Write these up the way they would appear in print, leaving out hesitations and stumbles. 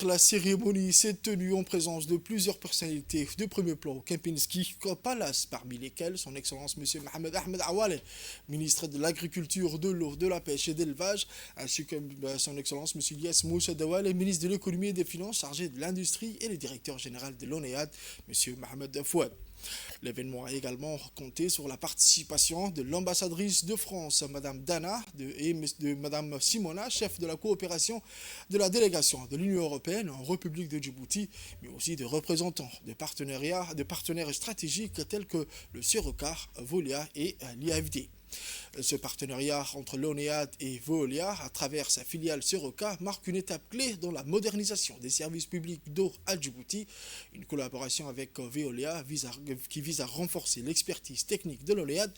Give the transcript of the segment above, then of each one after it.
La cérémonie s'est tenue en présence de plusieurs personnalités de premier plan au Kempinski Palace, parmi lesquelles son Excellence M. Mohamed Ahmed Awale, ministre de l'Agriculture, de l'Eau, de la Pêche et de l'Élevage, ainsi que son Excellence M. Ilyas Moussa Dawale, ministre de l'Économie et des Finances chargé de l'Industrie, et le directeur général de l'ONEAD, M. Mohamed Fouad. L'événement a également compté sur la participation de l'ambassadrice de France, Mme Dana, et de Mme Simona, chef de la coopération de la délégation de l'Union européenne en République de Djibouti, mais aussi de représentants de partenaires stratégiques tels que le Sirocar, Volia et l'IAFD. Ce partenariat entre l'ONEAD et Veolia, à travers sa filiale Siroca, marque une étape clé dans la modernisation des services publics d'eau à Djibouti. Une collaboration avec Veolia qui vise à renforcer l'expertise technique de l'ONEAD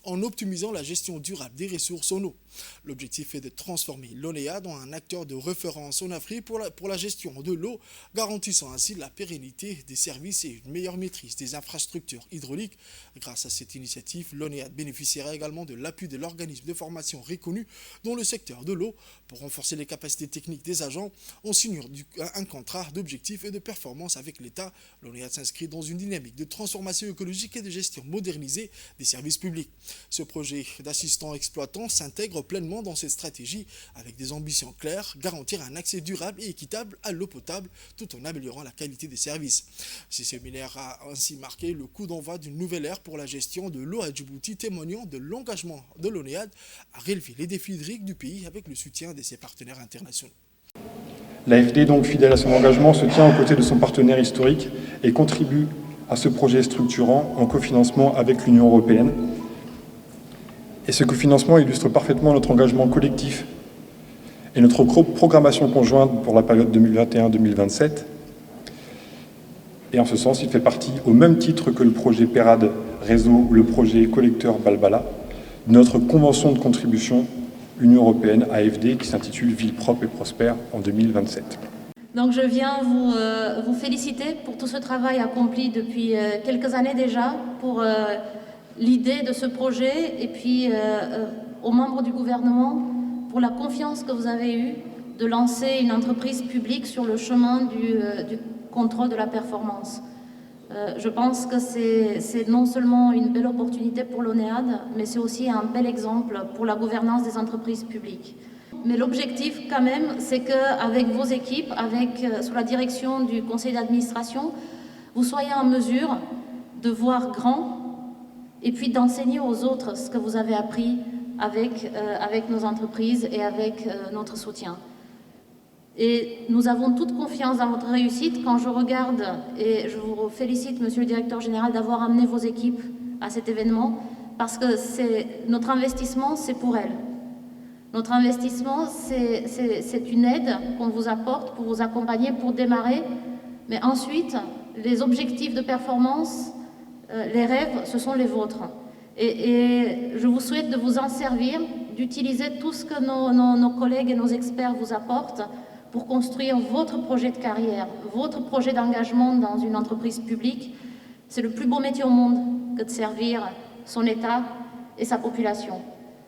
en optimisant la gestion durable des ressources en eau. L'objectif est de transformer l'ONEAD en un acteur de référence en Afrique pour la gestion de l'eau, garantissant ainsi la pérennité des services et une meilleure maîtrise des infrastructures hydrauliques. Grâce à cette initiative, l'ONEAD bénéficiera également de l'appui de l'organisme de formation reconnu dans le secteur de l'eau. Pour renforcer les capacités techniques des agents, on signe un contrat d'objectifs et de performance avec l'État. L'ONEAD s'inscrit dans une dynamique de transformation écologique et de gestion modernisée des services publics. Ce projet d'assistant exploitant s'intègre pleinement dans cette stratégie avec des ambitions claires, garantir un accès durable et équitable à l'eau potable tout en améliorant la qualité des services. Ce séminaire a ainsi marqué le coup d'envoi d'une nouvelle ère pour la gestion de l'eau à Djibouti, témoignant de l'engagement de l'ONEAD à relever les défis hydriques du pays avec le soutien de ses partenaires internationaux. L'AFD, donc fidèle à son engagement, se tient aux côtés de son partenaire historique et contribue à ce projet structurant en cofinancement avec l'Union européenne. Et ce cofinancement illustre parfaitement notre engagement collectif et notre programmation conjointe pour la période 2021-2027. Et en ce sens, il fait partie, au même titre que le projet PERAD Réseau ou le projet collecteur Balbala, de notre convention de contribution Union européenne AFD qui s'intitule Ville propre et prospère en 2027. Donc je viens vous féliciter pour tout ce travail accompli depuis quelques années déjà, pour l'idée de ce projet et puis aux membres du gouvernement pour la confiance que vous avez eue de lancer une entreprise publique sur le chemin du contrôle de la performance. Je pense que c'est non seulement une belle opportunité pour l'ONEAD, mais c'est aussi un bel exemple pour la gouvernance des entreprises publiques. Mais l'objectif quand même, c'est qu'avec vos équipes, sous la direction du conseil d'administration, vous soyez en mesure de voir grand et puis d'enseigner aux autres ce que vous avez appris avec nos entreprises et avec notre soutien. Et nous avons toute confiance dans votre réussite. Quand je regarde, et je vous félicite, Monsieur le Directeur Général, d'avoir amené vos équipes à cet événement, parce que notre investissement, c'est pour elles. Notre investissement, c'est une aide qu'on vous apporte pour vous accompagner, pour démarrer. Mais ensuite, les objectifs de performance, les rêves, ce sont les vôtres. Et je vous souhaite de vous en servir, d'utiliser tout ce que nos collègues et nos experts vous apportent pour construire votre projet de carrière, votre projet d'engagement dans une entreprise publique. C'est le plus beau métier au monde que de servir son État et sa population.